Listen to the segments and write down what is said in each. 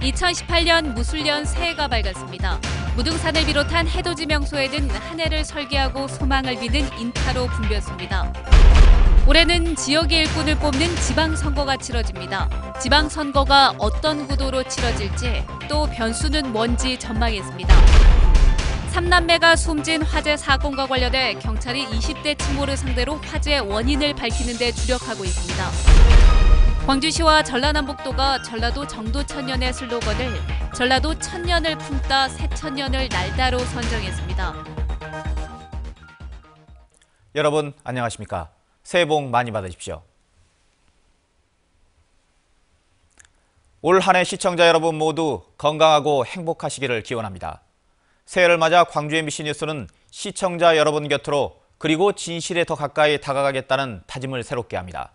2018년 무술년 새해가 밝았습니다. 무등산을 비롯한 해돋이 명소에는 한 해를 설계하고 소망을 비는 인파로 붐볐습니다. 올해는 지역의 일꾼을 뽑는 지방선거가 치러집니다. 지방선거가 어떤 구도로 치러질지 또 변수는 뭔지 전망했습니다. 3남매가 숨진 화재 사건과 관련해 경찰이 20대 친모를 상대로 화재 원인을 밝히는 데 주력하고 있습니다. 광주시와 전라남북도가 전라도 정도천년의 슬로건을 전라도 천년을 품다 새천년을 날다로 선정했습니다. 여러분 안녕하십니까? 새해 복 많이 받으십시오. 올 한 해 시청자 여러분 모두 건강하고 행복하시기를 기원합니다. 새해를 맞아 광주 MBC 뉴스는 시청자 여러분 곁으로 그리고 진실에 더 가까이 다가가겠다는 다짐을 새롭게 합니다.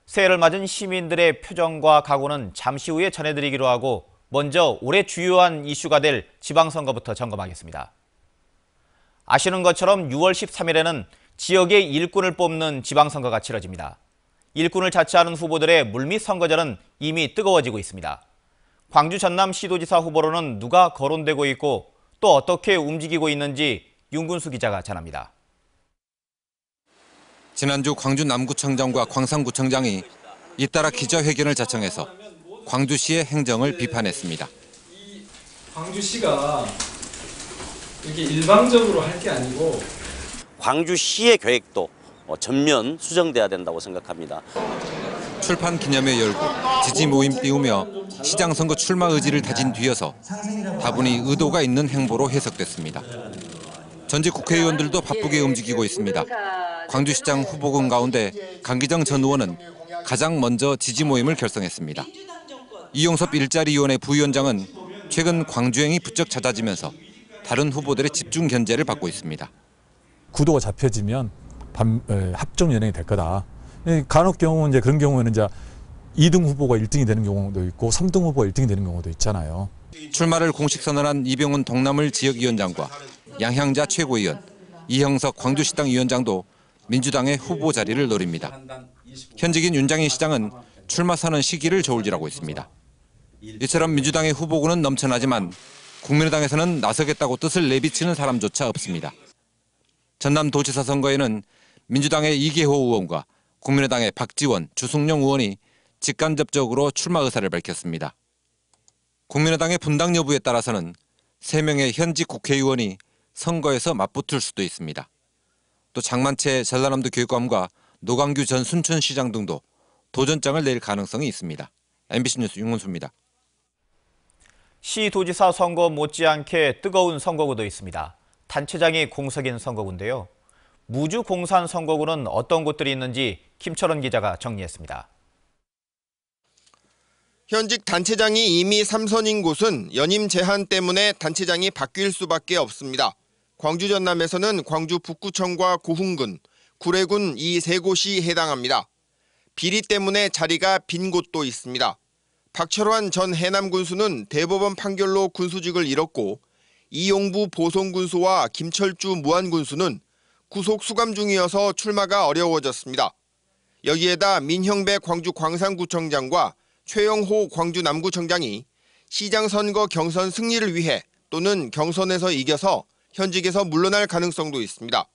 새해를 맞은 시민들의 표정과 각오는 잠시 후에 전해드리기로 하고 먼저 올해 주요한 이슈가 될 지방선거부터 점검하겠습니다. 아시는 것처럼 6월 13일에는 지역의 일꾼을 뽑는 지방선거가 치러집니다. 일꾼을 자처하는 후보들의 물밑 선거전은 이미 뜨거워지고 있습니다. 광주 전남 시도지사 후보로는 누가 거론되고 있고 또 어떻게 움직이고 있는지 윤군수 기자가 전합니다. 지난주 광주 남구청장과 광산구청장이 잇따라 기자회견을 자청해서 광주시의 행정을 비판했습니다. 광주시가 이렇게 일방적으로 할 게 아니고 광주시의 계획도 전면 수정돼야 된다고 생각합니다. 출판 기념회 열고 지지 모임 띄우며 시장 선거 출마 의지를 다진 뒤여서 다분히 의도가 있는 행보로 해석됐습니다. 전직 국회의원들도 바쁘게 움직이고 있습니다. 광주시장 후보군 가운데 강기정 전 의원은 가장 먼저 지지 모임을 결성했습니다. 이용섭 일자리위원회 부위원장은 최근 광주행이 부쩍 잦아지면서 다른 후보들의 집중 견제를 받고 있습니다. 구도가 잡혀지면 합종 연행이 될 거다. 간혹 경우 이제 그런 경우에는 이제 2등 후보가 1등이 되는 경우도 있고 3등 후보가 1등이 되는 경우도 있잖아요. 출마를 공식 선언한 이병훈 동남을 지역위원장과 양향자 최고위원, 이형석 광주시당 위원장도 민주당의 후보 자리를 노립니다. 현직인 윤장희 시장은 출마 선언 시기를 저울질하고 있습니다. 이처럼 민주당의 후보군은 넘쳐나지만 국민의당에서는 나서겠다고 뜻을 내비치는 사람조차 없습니다. 전남도지사 선거에는 민주당의 이계호 의원과 국민의당의 박지원, 주승용 의원이 직간접적으로 출마 의사를 밝혔습니다. 국민의당의 분당 여부에 따라서는 3명의 현직 국회의원이 선거에서 맞붙을 수도 있습니다. 또 장만채 전라남도 교육감과 노광규 전 순천시장 등도 도전장을 낼 가능성이 있습니다. MBC 뉴스 윤문수입니다. 시도지사 선거 못지않게 뜨거운 선거구도 있습니다. 단체장이 공석인 선거구인데요. 무주 공산 선거구는 어떤 곳들이 있는지 김철원 기자가 정리했습니다. 현직 단체장이 이미 3선인 곳은 연임 제한 때문에 단체장이 바뀔 수밖에 없습니다. 광주 전남에서는 광주 북구청과 고흥군, 구례군 이 3곳이 해당합니다. 비리 때문에 자리가 빈 곳도 있습니다. 박철환 전 해남군수는 대법원 판결로 군수직을 잃었고 이용부 보성군수와 김철주 무안군수는 구속 수감 중이어서 출마가 어려워졌습니다. 여기에다 민형배 광주 광산구청장과 최영호 광주 남구청장이 시장 선거 경선 승리를 위해 또는 경선에서 이겨서 현직에서 물러날 가능성도 있습니다.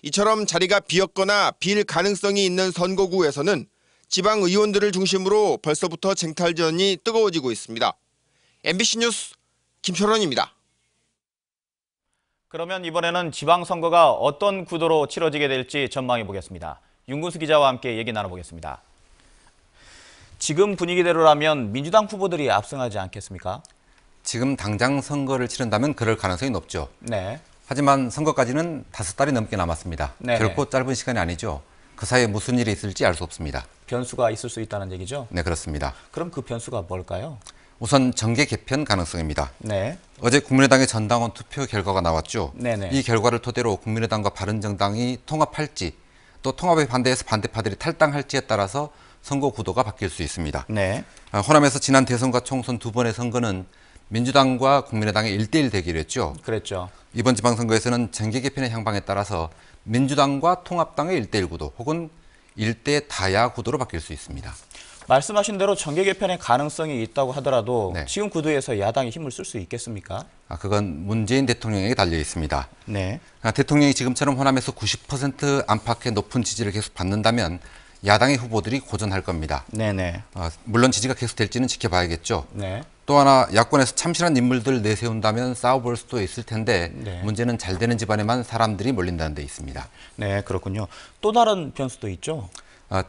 이처럼 자리가 비었거나 빌 가능성이 있는 선거구에서는 지방 의원들을 중심으로 벌써부터 쟁탈전이 뜨거워지고 있습니다. MBC 뉴스 김철원입니다. 그러면 이번에는 지방선거가 어떤 구도로 치러지게 될지 전망해 보겠습니다. 윤군수 기자와 함께 얘기 나눠보겠습니다. 지금 분위기대로라면 민주당 후보들이 압승하지 않겠습니까? 지금 당장 선거를 치른다면 그럴 가능성이 높죠. 네. 하지만 선거까지는 5달이 넘게 남았습니다. 네네. 결코 짧은 시간이 아니죠. 그 사이에 무슨 일이 있을지 알 수 없습니다. 변수가 있을 수 있다는 얘기죠? 네, 그렇습니다. 그럼 그 변수가 뭘까요? 우선 정계 개편 가능성입니다. 네. 어제 국민의당의 전당원 투표 결과가 나왔죠. 네네. 이 결과를 토대로 국민의당과 바른정당이 통합할지 또 통합에 반대해서 반대파들이 탈당할지에 따라서 선거 구도가 바뀔 수 있습니다. 네. 호남에서 지난 대선과 총선 2번의 선거는 민주당과 국민의당의 1대1 대결이었죠. 그랬죠. 이번 지방선거에서는 정계 개편의 향방에 따라서 민주당과 통합당의 1대1 구도 혹은 1대 다야 구도로 바뀔 수 있습니다. 말씀하신 대로 정계 개편의 가능성이 있다고 하더라도 네. 지금 구도에서 야당이 힘을 쓸 수 있겠습니까? 그건 문재인 대통령에게 달려 있습니다. 네. 대통령이 지금처럼 호남에서 90% 안팎의 높은 지지를 계속 받는다면 야당의 후보들이 고전할 겁니다. 네네. 물론 지지가 계속될지는 지켜봐야겠죠. 네. 또 하나 야권에서 참신한 인물들 내세운다면 싸워볼 수도 있을 텐데 네. 문제는 잘 되는 집안에만 사람들이 몰린다는 데 있습니다. 네, 그렇군요. 또 다른 변수도 있죠?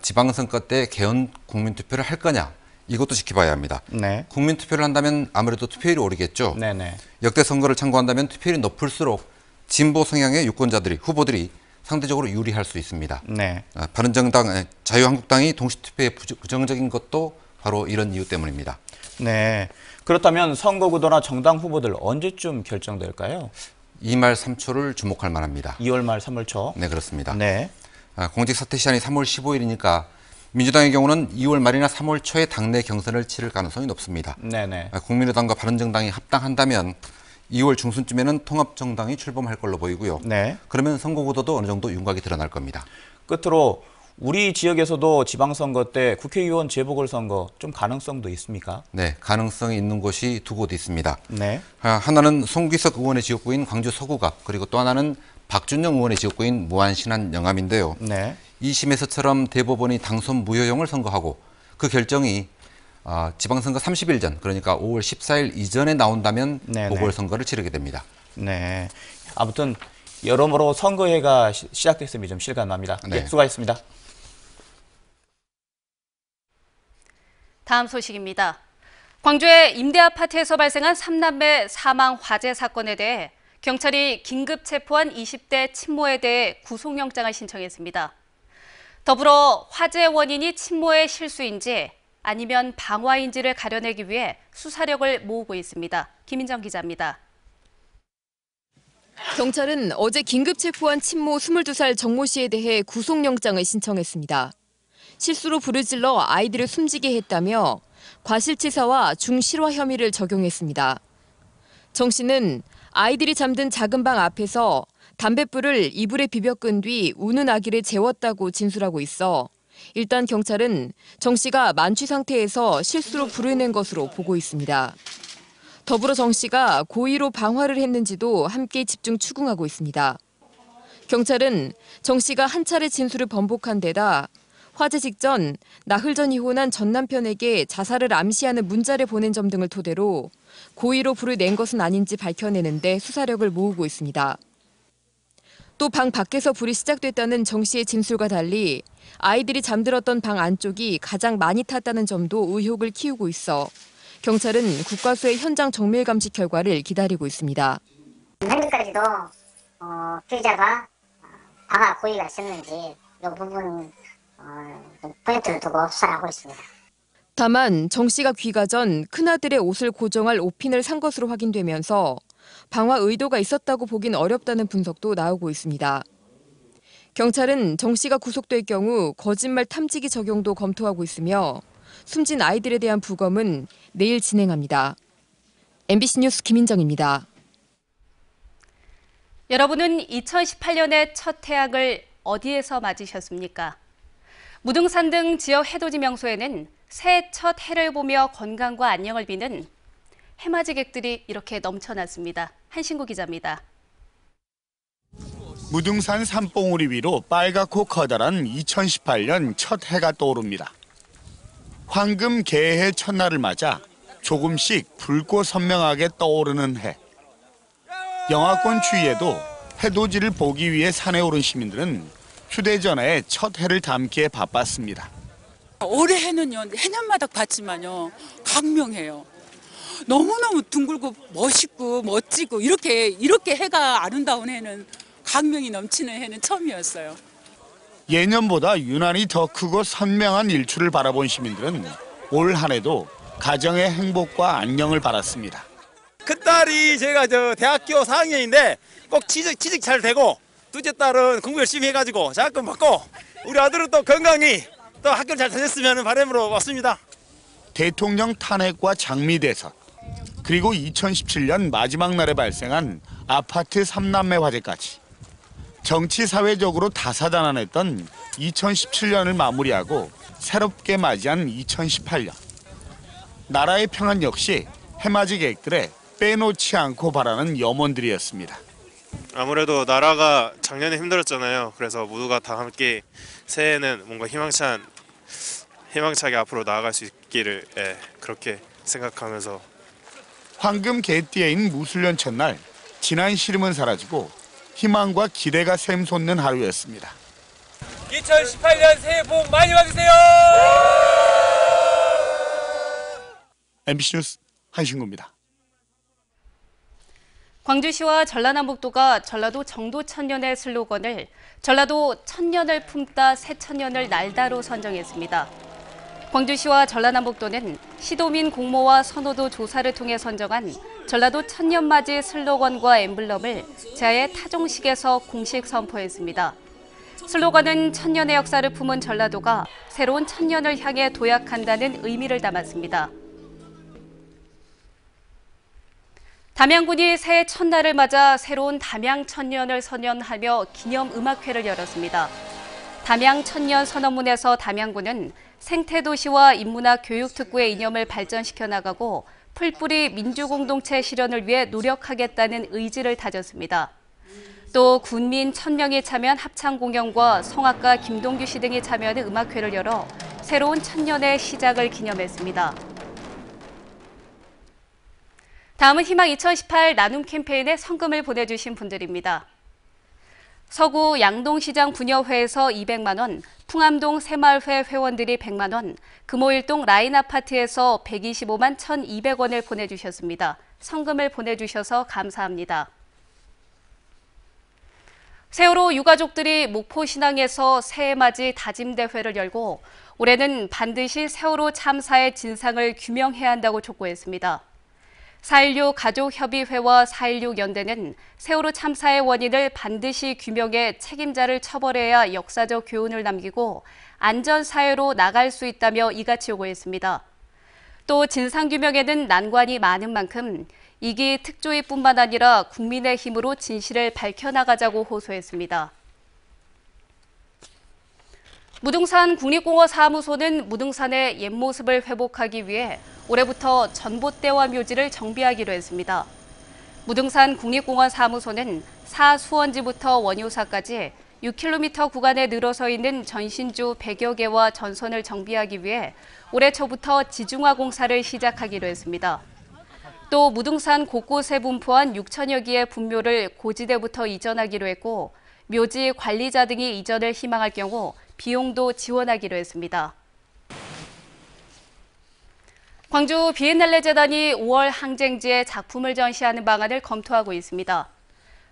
지방선거 때 개헌 국민투표를 할 거냐 이것도 지켜봐야 합니다. 네. 국민투표를 한다면 아무래도 투표율이 오르겠죠. 네네. 역대 선거를 참고한다면 투표율이 높을수록 진보 성향의 유권자들이 후보들이 상대적으로 유리할 수 있습니다. 네. 바른정당, 자유한국당이 동시투표에 부정적인 것도 바로 이런 이유 때문입니다. 네. 그렇다면 선거 구도나 정당 후보들 언제쯤 결정될까요? 2말 3초를 주목할 만합니다. 2월 말 3월 초. 네, 그렇습니다. 네. 공직 사퇴 시한이 3월 15일이니까 민주당의 경우는 2월 말이나 3월 초에 당내 경선을 치를 가능성이 높습니다. 네네. 국민의당과 바른정당이 합당한다면 2월 중순쯤에는 통합정당이 출범할 걸로 보이고요. 네. 그러면 선거 구도도 어느 정도 윤곽이 드러날 겁니다. 끝으로 우리 지역에서도 지방선거 때 국회의원 재보궐선거 좀 가능성도 있습니까? 네, 가능성이 있는 곳이 두 곳 있습니다. 네. 하나는 송기석 의원의 지역구인 광주 서구가, 그리고 또 하나는 박준영 의원의 지역구인 무안 신안 영암인데요. 네. 2심에서처럼 대법원이 당선 무효형을 선고하고 그 결정이 지방선거 30일 전, 그러니까 5월 14일 이전에 나온다면 네네. 보궐선거를 치르게 됩니다. 네. 아무튼 여러모로 선거회가 시작됐음이 좀 실감납니다. 네. 네, 수고하셨습니다. 다음 소식입니다. 광주의 임대아파트에서 발생한 3남매 사망 화재 사건에 대해 경찰이 긴급 체포한 20대 친모에 대해 구속영장을 신청했습니다. 더불어 화재 원인이 친모의 실수인지 아니면 방화인지를 가려내기 위해 수사력을 모으고 있습니다. 김인정 기자입니다. 경찰은 어제 긴급 체포한 친모 22살 정모 씨에 대해 구속영장을 신청했습니다. 실수로 불을 질러 아이들을 숨지게 했다며 과실치사와 중실화 혐의를 적용했습니다. 정 씨는 아이들이 잠든 작은 방 앞에서 담뱃불을 이불에 비벼 끈 뒤 우는 아기를 재웠다고 진술하고 있어 일단 경찰은 정 씨가 만취 상태에서 실수로 불을 낸 것으로 보고 있습니다. 더불어 정 씨가 고의로 방화를 했는지도 함께 집중 추궁하고 있습니다. 경찰은 정 씨가 한 차례 진술을 번복한 데다 화재 직전 나흘 전 이혼한 전 남편에게 자살을 암시하는 문자를 보낸 점 등을 토대로 고의로 불을 낸 것은 아닌지 밝혀내는데 수사력을 모으고 있습니다. 또 방 밖에서 불이 시작됐다는 정 씨의 진술과 달리 아이들이 잠들었던 방 안쪽이 가장 많이 탔다는 점도 의혹을 키우고 있어 경찰은 국과수의 현장 정밀 감식 결과를 기다리고 있습니다. 현재까지도 피의자가 방화 고의가 있었는지 이 부분 포인트를 두고 수사를 하고 있습니다. 다만 정 씨가 귀가 전 큰아들의 옷을 고정할 옷핀을 산 것으로 확인되면서 방화 의도가 있었다고 보긴 어렵다는 분석도 나오고 있습니다. 경찰은 정 씨가 구속될 경우 거짓말 탐지기 적용도 검토하고 있으며 숨진 아이들에 대한 부검은 내일 진행합니다. MBC 뉴스 김인정입니다. 여러분은 2018년의 첫 태양을 어디에서 맞으셨습니까? 무등산 등 지역 해돋이 명소에는 새해 첫 해를 보며 건강과 안녕을 비는 해맞이객들이 이렇게 넘쳐났습니다. 한신구 기자입니다. 무등산 산봉우리 위로 빨갛고 커다란 2018년 첫 해가 떠오릅니다. 황금 개해 첫날을 맞아 조금씩 붉고 선명하게 떠오르는 해. 영하권 추위에도 해돋이를 보기 위해 산에 오른 시민들은 휴대전화에 첫 해를 담기에 바빴습니다. 올해 해는요, 해년마다 봤지만요, 강명해요. 너무너무 둥글고 멋있고 멋지고 이렇게 해가 아름다운 해는 강명이 넘치는 해는 처음이었어요. 예년보다 유난히 더 크고 선명한 일출을 바라본 시민들은 올 한 해도 가정의 행복과 안녕을 바랐습니다. 큰딸이 제가 대학교 4학년인데 꼭 취직 잘 되고 둘째 딸은 공부 열심히 해가지고 장학금 받고 우리 아들은 또 건강히 또 학교를 잘 다녔으면 바람으로 왔습니다. 대통령 탄핵과 장미 대선, 그리고 2017년 마지막 날에 발생한 아파트 3남매 화재까지 정치 사회적으로 다사다난했던 2017년을 마무리하고 새롭게 맞이한 2018년. 나라의 평안 역시 해맞이 계획들에 빼놓지 않고 바라는 염원들이었습니다. 아무래도 나라가 작년에 힘들었잖아요. 그래서 모두가 다 함께 새해에는 뭔가 희망차게 앞으로 나아갈 수 있기를 그렇게 생각하면서. 황금 개띠인 무술년 첫날, 지난 시름은 사라지고 희망과 기대가 샘솟는 하루였습니다. 2018년 새해 복 많이 받으세요. MBC 뉴스 한신구입니다. 광주시와 전라남북도가 전라도 정도천년의 슬로건을 전라도 천년을 품다 새천년을 날다로 선정했습니다. 광주시와 전라남북도는 시도민 공모와 선호도 조사를 통해 선정한 전라도 천년맞이 슬로건과 엠블럼을 제하의 타종식에서 공식 선포했습니다. 슬로건은 천년의 역사를 품은 전라도가 새로운 천년을 향해 도약한다는 의미를 담았습니다. 담양군이 새해 첫날을 맞아 새로운 담양 천년을 선언하며 기념 음악회를 열었습니다. 담양 천년 선언문에서 담양군은 생태도시와 인문학 교육특구의 이념을 발전시켜 나가고 풀뿌리 민주공동체 실현을 위해 노력하겠다는 의지를 다졌습니다. 또 군민 1000명이 참여한 합창공연과 성악가 김동규 씨 등이 참여하는 음악회를 열어 새로운 천년의 시작을 기념했습니다. 다음은 희망 2018 나눔 캠페인에 성금을 보내주신 분들입니다. 서구 양동시장 분여회에서 200만 원, 풍암동 새마을회 회원들이 100만 원, 금호일동 라인아파트에서 125만 1,200원을 보내주셨습니다. 성금을 보내주셔서 감사합니다. 세월호 유가족들이 목포신항에서 새해맞이 다짐대회를 열고 올해는 반드시 세월호 참사의 진상을 규명해야 한다고 촉구했습니다. 4.16 가족협의회와 4.16 연대는 세월호 참사의 원인을 반드시 규명해 책임자를 처벌해야 역사적 교훈을 남기고 안전사회로 나갈 수 있다며 이같이 요구했습니다. 또 진상규명에는 난관이 많은 만큼 2기 특조위뿐만 아니라 국민의 힘으로 진실을 밝혀나가자고 호소했습니다. 무등산 국립공원 사무소는 무등산의 옛 모습을 회복하기 위해 올해부터 전봇대와 묘지를 정비하기로 했습니다. 무등산 국립공원 사무소는 사수원지부터 원효사까지 6km 구간에 늘어서 있는 전신주 100여 개와 전선을 정비하기 위해 올해 초부터 지중화 공사를 시작하기로 했습니다. 또 무등산 곳곳에 분포한 6천여 개의 분묘를 고지대부터 이전하기로 했고 묘지 관리자 등이 이전을 희망할 경우 비용도 지원하기로 했습니다. 광주 비엔날레 재단이 5월 항쟁지에 작품을 전시하는 방안을 검토하고 있습니다.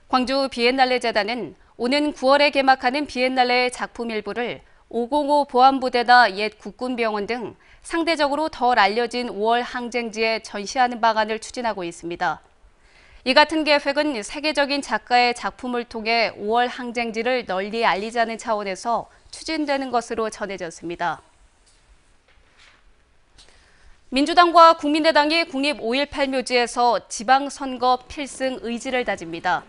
광주 비엔날레 재단은 오는 9월에 개막하는 비엔날레의 작품 일부를 505 보안부대나 옛 국군병원 등 상대적으로 덜 알려진 5월 항쟁지에 전시하는 방안을 추진하고 있습니다. 이 같은 계획은 세계적인 작가의 작품을 통해 5월 항쟁지를 널리 알리자는 차원에서 추진되는 것으로 전해졌습니다. 민주당과 국민의당이 국립 5.18 묘지에서 지방선거 필승 의지를 다집니다.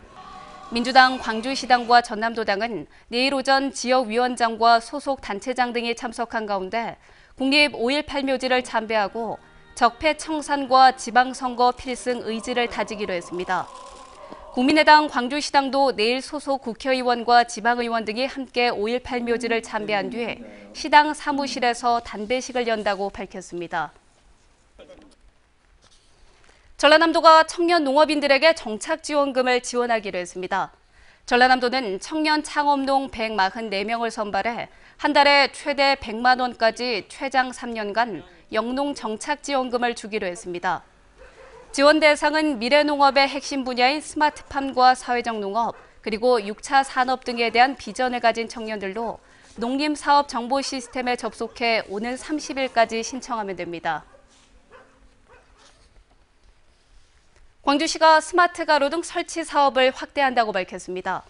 민주당 광주시당과 전남도당은 내일 오전 지역위원장과 소속 단체장 등이 참석한 가운데 국립 5.18 묘지를 참배하고 적폐 청산과 지방선거 필승 의지를 다지기로 했습니다. 국민의당 광주시당도 내일 소속 국회의원과 지방의원 등이 함께 5.18 묘지를 참배한 뒤 시당 사무실에서 단배식을 연다고 밝혔습니다. 전라남도가 청년 농업인들에게 정착지원금을 지원하기로 했습니다. 전라남도는 청년 창업농 144명을 선발해 한 달에 최대 100만 원까지 최장 3년간 영농 정착지원금을 주기로 했습니다. 지원 대상은 미래농업의 핵심 분야인 스마트팜과 사회적 농업, 그리고 6차 산업 등에 대한 비전을 가진 청년들로 농림사업 정보 시스템에 접속해 오는 30일까지 신청하면 됩니다. 광주시가 스마트 가로등 설치 사업을 확대한다고 밝혔습니다.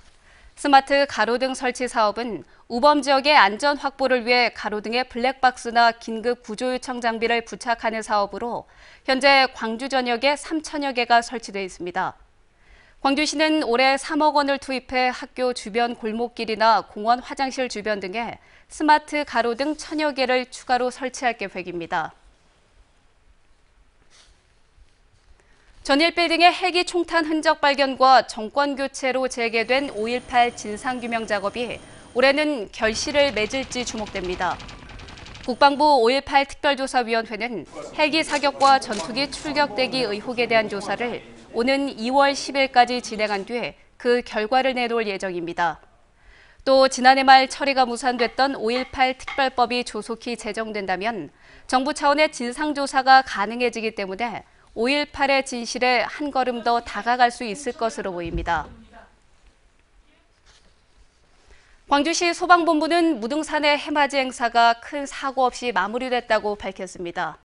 스마트 가로등 설치 사업은 우범 지역의 안전 확보를 위해 가로등에 블랙박스나 긴급 구조 요청 장비를 부착하는 사업으로 현재 광주 전역에 3천여 개가 설치되어 있습니다. 광주시는 올해 3억 원을 투입해 학교 주변 골목길이나 공원 화장실 주변 등에 스마트 가로 등 1000여 개를 추가로 설치할 계획입니다. 전일 빌딩의 헬기 총탄 흔적 발견과 정권 교체로 재개된 5.18 진상규명 작업이 올해는 결실을 맺을지 주목됩니다. 국방부 5.18 특별조사위원회는 헬기 사격과 전투기 출격대기 의혹에 대한 조사를 오는 2월 10일까지 진행한 뒤에 그 결과를 내놓을 예정입니다. 또 지난해 말 처리가 무산됐던 5.18 특별법이 조속히 제정된다면 정부 차원의 진상조사가 가능해지기 때문에 5.18의 진실에 한 걸음 더 다가갈 수 있을 것으로 보입니다. 광주시 소방본부는 무등산의 해맞이 행사가 큰 사고 없이 마무리됐다고 밝혔습니다.